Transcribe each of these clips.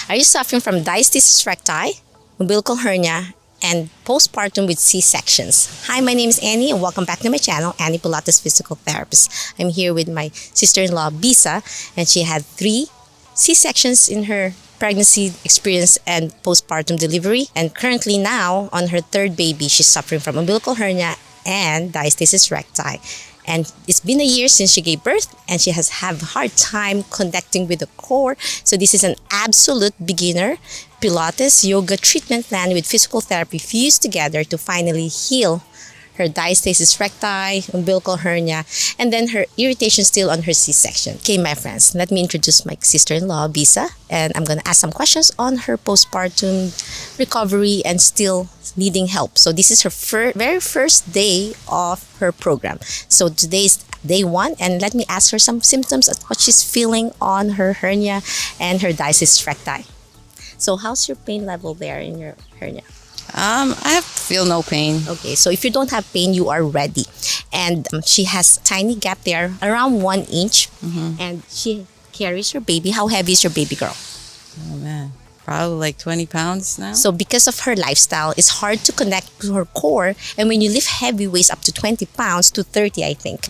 Are you suffering from diastasis recti, umbilical hernia, and postpartum with C-sections? Hi, my name is Annie and welcome back to my channel, Annie Pilates Physical Therapist. I'm here with my sister-in-law, Bisa, and she had 3 C-sections in her pregnancy experience and postpartum delivery. And currently now, on her 3rd baby, she's suffering from umbilical hernia and diastasis recti. And it's been a year since she gave birth and she has had a hard time connecting with the core. So this is an absolute beginner Pilates yoga treatment plan with physical therapy fused together to finally heal her diastasis recti, umbilical hernia, and then her irritation still on her C-section. Okay, my friends, let me introduce my sister-in-law, Bisa, and I'm going to ask some questions on her postpartum recovery and still needing help. So this is her very first day of her program. So today's day 1, and let me ask her some symptoms of what she's feeling on her hernia and her diastasis recti. So how's your pain level there in your hernia? I feel no pain. Okay, so if you don't have pain, you are ready. And she has a tiny gap there, around 1 inch. And she carries her baby. How heavy is your baby girl? Oh man, probably like 20 pounds now. So because of her lifestyle, it's hard to connect to her core. And when you lift heavy weights up to 20 pounds to 30, I think.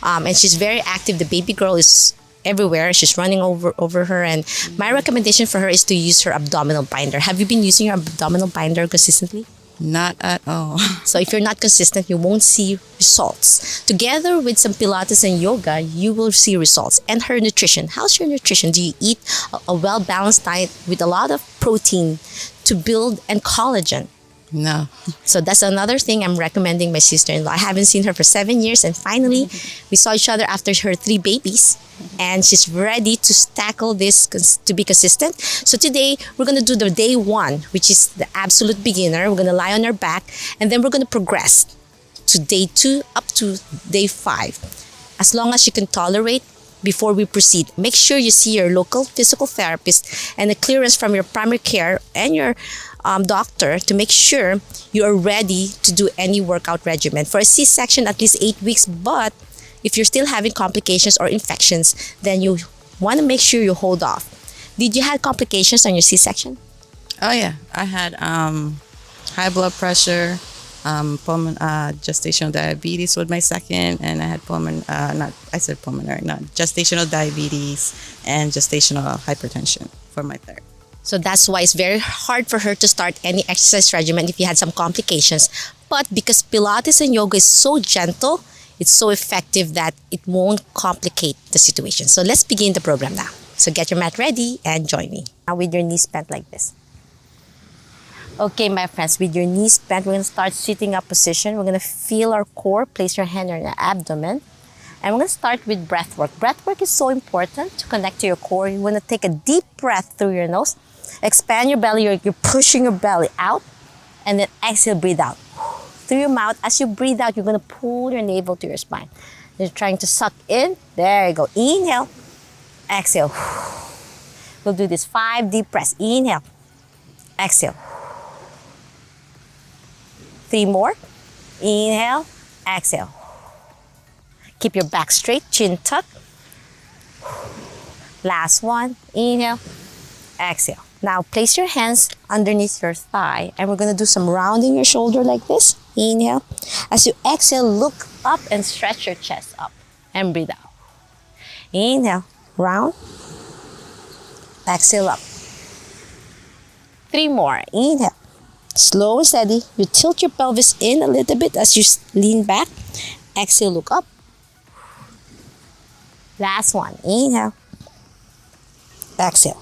And she's very active. The baby girl is everywhere. She's running over her, and my recommendation for her is to use her abdominal binder. Have you been using your abdominal binder consistently? Not at all. So if you're not consistent, you won't see results. Together with some Pilates and yoga, you will see results. And her nutrition. How's your nutrition? Do you eat a well-balanced diet with a lot of protein to build and collagen? No. So that's another thing I'm recommending my sister-in-law. I haven't seen her for 7 years, and finally we saw each other after her 3 babies, and she's ready to tackle this to be consistent. So today we're going to do the day 1, which is the absolute beginner. We're going to lie on our back, and then we're going to progress to day 2 up to day 5, as long as you can tolerate. Before we proceed, make sure you see your local physical therapist and a clearance from your primary care and your doctor to make sure you are ready to do any workout regimen. For a C-section, at least 8 weeks, but if you're still having complications or infections, then you want to make sure you hold off. Did you have complications on your C-section? Oh yeah, I had high blood pressure, gestational diabetes with my 2nd, and I had gestational diabetes and gestational hypertension for my 3rd. So that's why it's very hard for her to start any exercise regimen if you had some complications. But because Pilates and yoga is so gentle, it's so effective that it won't complicate the situation. So let's begin the program now. So get your mat ready and join me. Now with your knees bent like this. Okay, my friends, with your knees bent, we're going to start sitting up position. We're going to feel our core. Place your hand on your abdomen. And we're going to start with breath work. Breath work is so important to connect to your core. You want to take a deep breath through your nose. Expand your belly. You're pushing your belly out. And then exhale, breathe out. Through your mouth. As you breathe out, you're going to pull your navel to your spine. You're trying to suck in. There you go. Inhale. Exhale. We'll do this 5 deep breaths. Inhale. Exhale. 3 more. Inhale. Exhale. Keep your back straight. Chin tuck. Last one. Inhale. Exhale. Now place your hands underneath your thigh, and we're going to do some rounding your shoulder like this. Inhale. As you exhale, look up and stretch your chest up and breathe out. Inhale. Round. Exhale up. 3 more. Inhale. Slow and steady. You tilt your pelvis in a little bit as you lean back. Exhale, look up. Last one. Inhale. Exhale.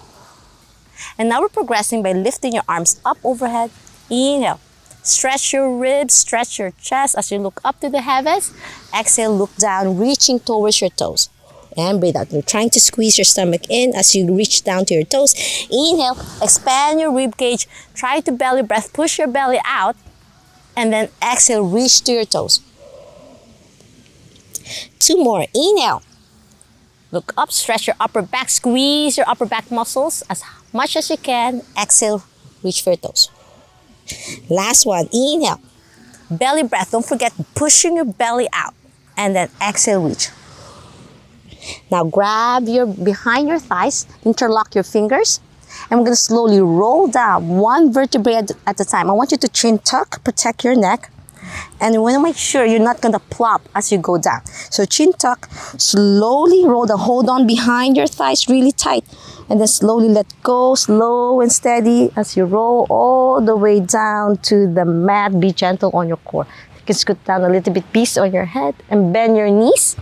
And now we're progressing by lifting your arms up overhead. Inhale. Stretch your ribs, stretch your chest as you look up to the heavens. Exhale, look down, reaching towards your toes. And breathe out. You're trying to squeeze your stomach in as you reach down to your toes. Inhale, expand your rib cage. Try to belly breath, push your belly out. And then exhale, reach to your toes. 2 more. Inhale. Look up, stretch your upper back, squeeze your upper back muscles as much as you can. Exhale, reach for your toes. Last one. Inhale. Belly breath. Don't forget pushing your belly out. And then exhale, reach. Now grab your behind your thighs, interlock your fingers, And we're going to slowly roll down one vertebrae at a time. I want you to chin tuck, protect your neck. And you want to make sure you're not going to plop as you go down. So chin tuck, slowly roll down. Hold on behind your thighs really tight. And then slowly let go, slow and steady as you roll all the way down to the mat. Be gentle on your core. You can scoot down a little bit, piece on your head and bend your knees.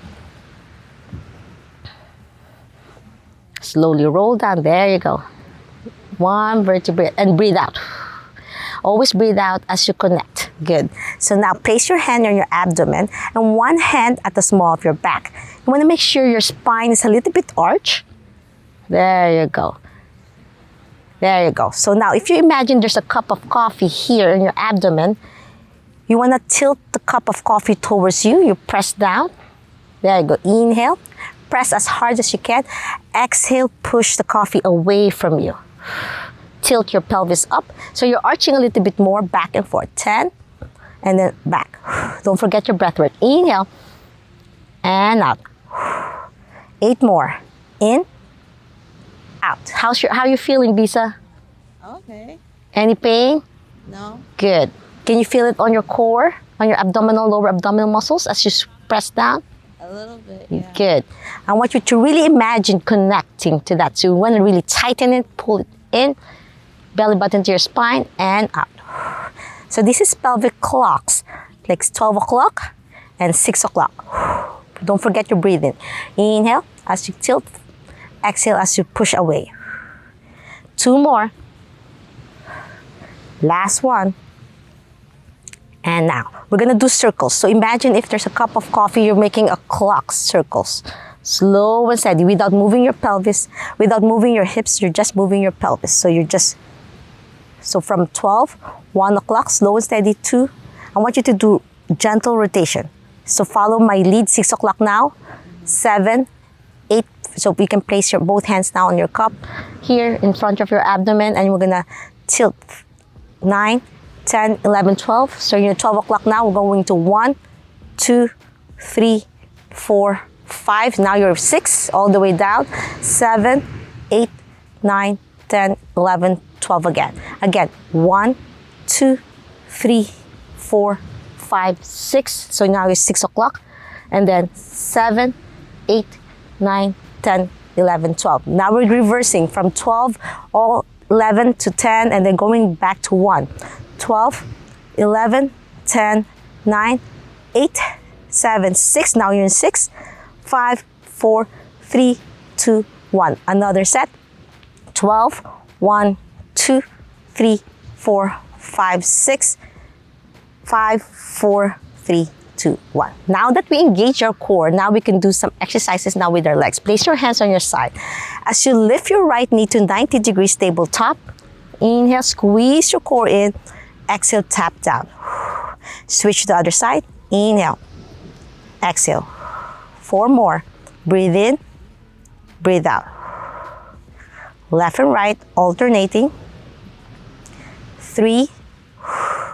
Slowly roll down. There you go. One vertebrae and breathe out. Always breathe out as you connect. Good. So now place your hand on your abdomen and one hand at the small of your back. You want to make sure your spine is a little bit arched. There you go. There you go. So now if you imagine there's a cup of coffee here in your abdomen, you want to tilt the cup of coffee towards you. You press down. There you go. Inhale. Press as hard as you can. Exhale. Push the coffee away from you. Tilt your pelvis up. So you're arching a little bit more back and forth. 10 and then back. Don't forget your breath work. Inhale and out. 8 more. In, out. How are you feeling, Bisa? Okay. Any pain? No. Good. Can you feel it on your core, on your abdominal, lower abdominal muscles as you press down? A little bit, yeah. Good. I want you to really imagine connecting to that. So you want to really tighten it, pull it in, belly button to your spine, and out. So this is pelvic clocks, like 12 o'clock and 6 o'clock. Don't forget your breathing. Inhale as you tilt, exhale as you push away. 2 more. Last one. And now, we're gonna do circles. So imagine if there's a cup of coffee, you're making a clock, circles. Slow and steady, without moving your pelvis, without moving your hips, you're just moving your pelvis. So from 12, 1 o'clock, slow and steady, 2. I want you to do gentle rotation. So follow my lead, 6 o'clock now, 7, 8. So you can place your both hands now on your cup here in front of your abdomen, and we're gonna tilt 9, 10, 11, 12. So you're 12 o'clock now. We're going to 1, 2, 3, 4, 5. Now you're 6 all the way down. 7, 8, 9, 10, 11, 12 again. Again, 1, 2, 3, 4, 5, 6. So now you're 6 o'clock. And then 7, 8, 9, 10, 11, 12. Now we're reversing from 12, all 11 to 10, and then going back to 1. 12, 11, 10, 9, 8, 7, 6. Now you're in 6, 5, 4, 3, 2, 1. Another set. 12, 1, 2, 3, 4, 5, 6, 5, 4, 3, 2, 1. Now that we engage our core, now we can do some exercises now with our legs. Place your hands on your side. As you lift your right knee to 90 degrees tabletop, inhale, squeeze your core in. Exhale, tap down. Switch to the other side. Inhale. Exhale. 4 more. Breathe in. Breathe out. Left and right, alternating. 3.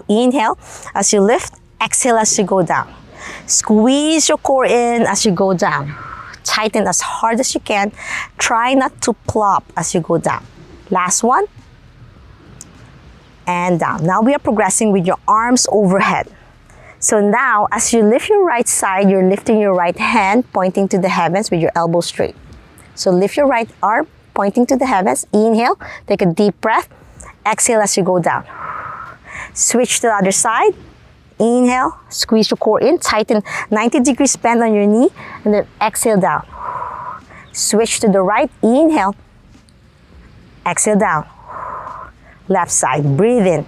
Inhale. As you lift, exhale as you go down. Squeeze your core in as you go down. Tighten as hard as you can. Try not to plop as you go down. Last one. And down. Now we are progressing with your arms overhead. So now, as you lift your right side, you're lifting your right hand, pointing to the heavens with your elbow straight. So lift your right arm, pointing to the heavens. Inhale, take a deep breath. Exhale as you go down. Switch to the other side. Inhale, squeeze your core in, tighten 90 degrees bend on your knee, and then exhale down. Switch to the right. Inhale, exhale down. Left side, breathe in.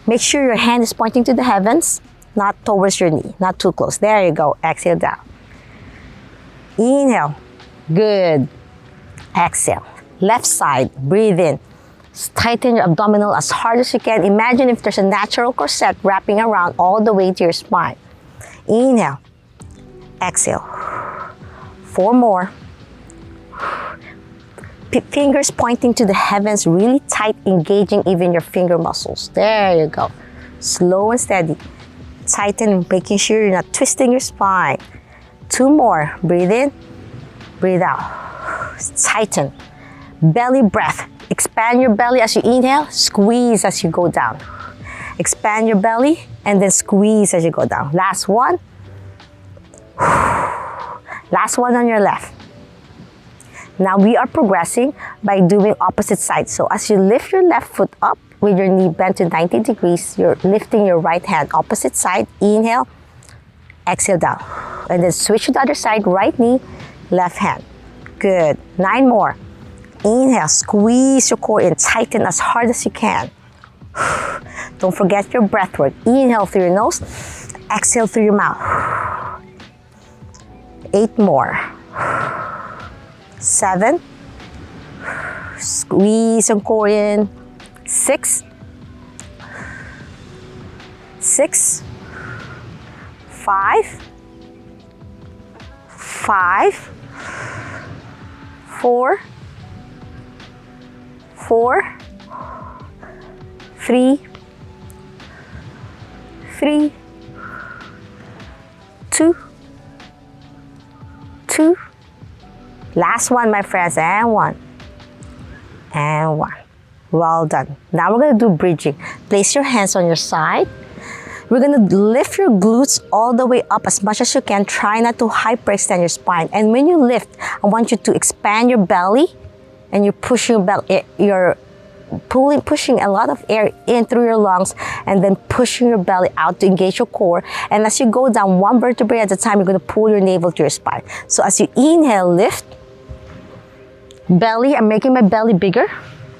Make sure your hand is pointing to the heavens, not towards your knee, not too close. There you go, exhale down. Inhale, good. Exhale, left side, breathe in. Tighten your abdominal as hard as you can. Imagine if there's a natural corset wrapping around all the way to your spine. Inhale, exhale. 4 more. Fingers pointing to the heavens, really tight, engaging even your finger muscles. There you go. Slow and steady. Tighten, making sure you're not twisting your spine. 2 more. Breathe in, breathe out. Tighten. Belly breath. Expand your belly as you inhale, squeeze as you go down. Expand your belly and then squeeze as you go down. Last one. Last one on your left. Now we are progressing by doing opposite sides. So as you lift your left foot up with your knee bent to 90 degrees, you're lifting your right hand opposite side. Inhale, exhale down. And then switch to the other side, right knee, left hand. Good. 9 more. Inhale, squeeze your core in, tighten as hard as you can. Don't forget your breath work. Inhale through your nose, exhale through your mouth. 8 more. 7. Squeeze your core in. 6. 6. 5. 5. 4. 4. 3. 3. 2. 2. Last one, my friends, and 1. And 1. Well done. Now we're going to do bridging. Place your hands on your side. We're going to lift your glutes all the way up as much as you can. Try not to hyperextend your spine. And when you lift, I want you to expand your belly and you're pushing your belly. You're pushing a lot of air in through your lungs and then pushing your belly out to engage your core. And as you go down one vertebrae at a time, you're going to pull your navel to your spine. So as you inhale, lift. Belly, I'm making my belly bigger.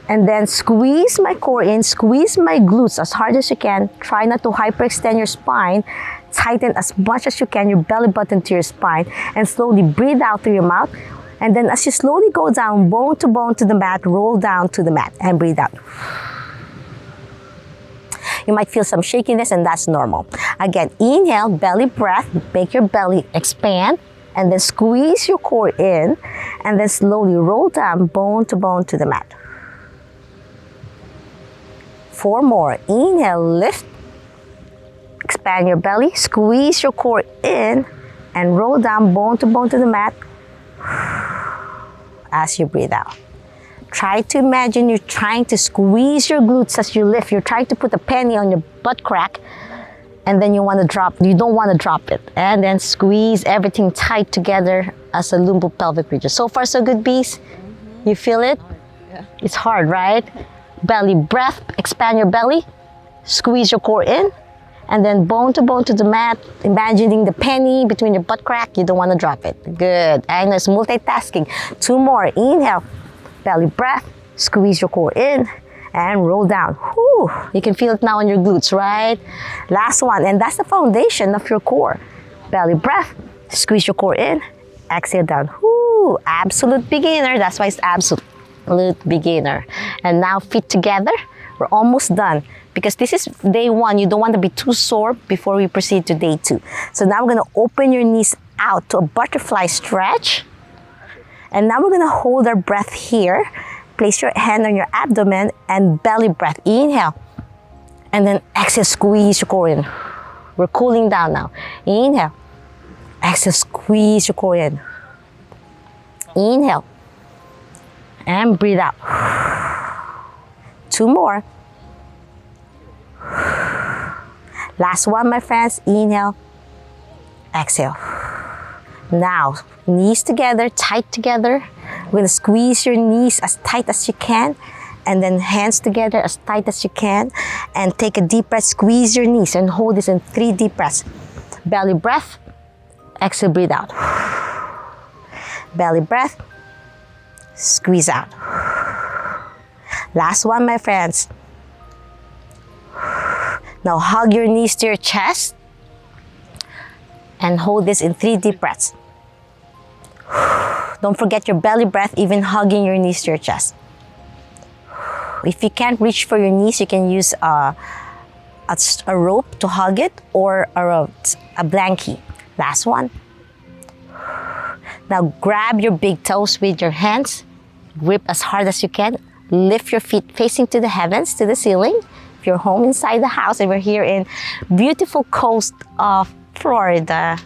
And then squeeze my core in, squeeze my glutes as hard as you can. Try not to hyperextend your spine. Tighten as much as you can your belly button to your spine. And slowly breathe out through your mouth. And then as you slowly go down, bone to the mat, roll down to the mat and breathe out. You might feel some shakiness and that's normal. Again, inhale, belly breath, make your belly expand. And then squeeze your core in. And then slowly roll down, bone to the mat. 4 more. Inhale, lift. Expand your belly. Squeeze your core in and roll down bone to the mat as you breathe out. Try to imagine you're trying to squeeze your glutes as you lift. You're trying to put a penny on your butt crack and then you want to drop. You don't want to drop it. And then squeeze everything tight together as a lumbopelvic region. So far, so good, bees? You feel it? Yeah. It's hard, right? Belly breath, expand your belly, squeeze your core in, and then bone to the mat, imagining the penny between your butt crack. You don't want to drop it. Good. And it's multitasking. 2 more. Inhale, belly breath, squeeze your core in, and roll down. Whew. You can feel it now on your glutes, right? Last one, and that's the foundation of your core. Belly breath, squeeze your core in, exhale down. Whew. Absolute beginner. That's why it's absolute beginner. And now feet together. We're almost done because this is day 1. You don't want to be too sore before we proceed to day 2. So now we're going to open your knees out to a butterfly stretch. And now we're going to hold our breath here. Place your hand on your abdomen and belly breath. Inhale. And then exhale, squeeze your core in. We're cooling down now. Inhale. Exhale, squeeze your core in. Inhale. And breathe out. 2 more. Last one, my friends. Inhale. Exhale. Now, knees together, tight together. We're going to squeeze your knees as tight as you can. And then hands together as tight as you can. And take a deep breath. Squeeze your knees and hold this in 3 deep breaths. Belly breath. Exhale, breathe out. Belly breath. Squeeze out. Last one, my friends. Now hug your knees to your chest and hold this in 3 deep breaths. Don't forget your belly breath, even hugging your knees to your chest. If you can't reach for your knees, you can use a rope to hug it or a blankie. Last one. Now grab your big toes with your hands. Grip as hard as you can. Lift your feet facing to the heavens, to the ceiling. If you're home inside the house, and we're here in beautiful coast of Florida.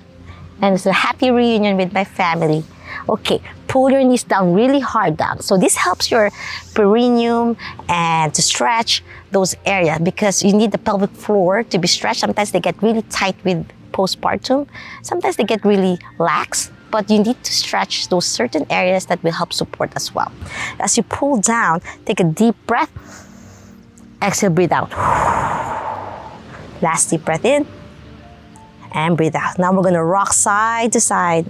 And it's a happy reunion with my family. Okay, pull your knees down really hard down. So this helps your perineum and to stretch those areas because you need the pelvic floor to be stretched. Sometimes they get really tight with postpartum. Sometimes they get really lax, but you need to stretch those certain areas that will help support as well. As you pull down, take a deep breath. Exhale, breathe out. Last deep breath in and breathe out. Now we're gonna rock side to side.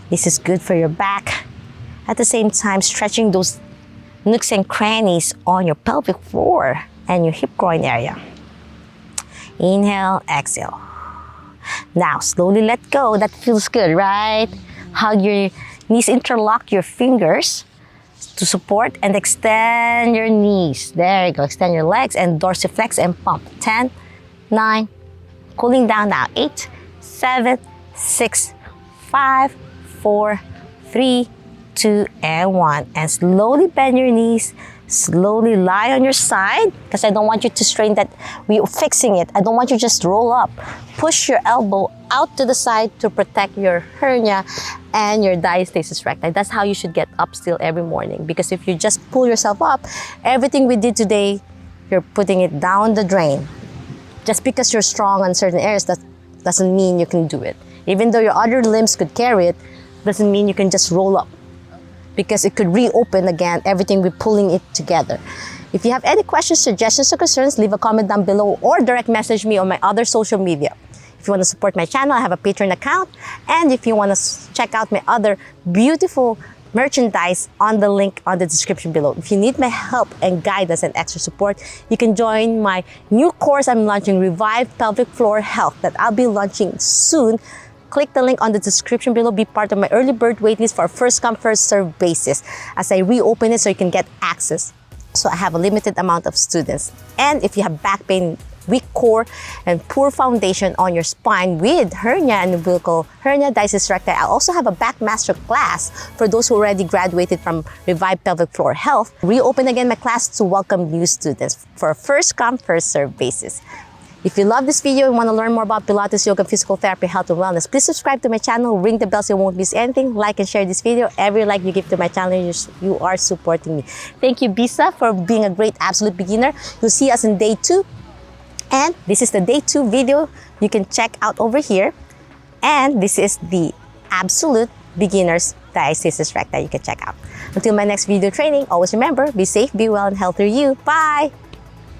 This is good for your back. At the same time, stretching those nooks and crannies on your pelvic floor and your hip groin area. Inhale, exhale. Now, slowly let go. That feels good, right? Hug your knees, interlock your fingers to support and extend your knees. There you go. Extend your legs and dorsiflex and pump. 10, 9, cooling down now. 8, 7, 6, 5, 4, 3, 2, and 1. And slowly bend your knees. Slowly lie on your side because I don't want you to strain that. We're fixing it. I don't want you to just roll up. Push your elbow out to the side to protect your hernia and your diastasis recti. That's how you should get up still every morning, because if you just pull yourself up, everything we did today, you're putting it down the drain. Just because you're strong on certain areas, that doesn't mean you can do it. Even though your other limbs could carry it, doesn't mean you can just roll up, because it could reopen again, everything we're pulling it together. If you have any questions, suggestions, or concerns, leave a comment down below or direct message me on my other social media. If you want to support my channel, I have a Patreon account. And if you want to check out my other beautiful merchandise on the link on the description below. If you need my help and guidance and extra support, you can join my new course I'm launching, Revive Pelvic Floor Health, that I'll be launching soon. Click the link on the description below. Be part of my early bird waitlist for a first come, first serve basis as I reopen it so you can get access. So I have a limited amount of students. And if you have back pain, weak core, and poor foundation on your spine with hernia and umbilical hernia, diastasis recti, I also have a back master class for those who already graduated from Revive Pelvic Floor Health. Reopen again my class to welcome new students for a first come, first serve basis. If you love this video and want to learn more about Pilates, yoga, physical therapy, health, and wellness, please subscribe to my channel, ring the bell so you won't miss anything, like and share this video. Every like you give to my channel, you are supporting me. Thank you, Bisa, for being a great absolute beginner. You'll see us in day 2. And this is the day 2 video you can check out over here. And this is the absolute beginner's diastasis recti you can check out. Until my next video training, always remember, be safe, be well, and healthy you. Bye!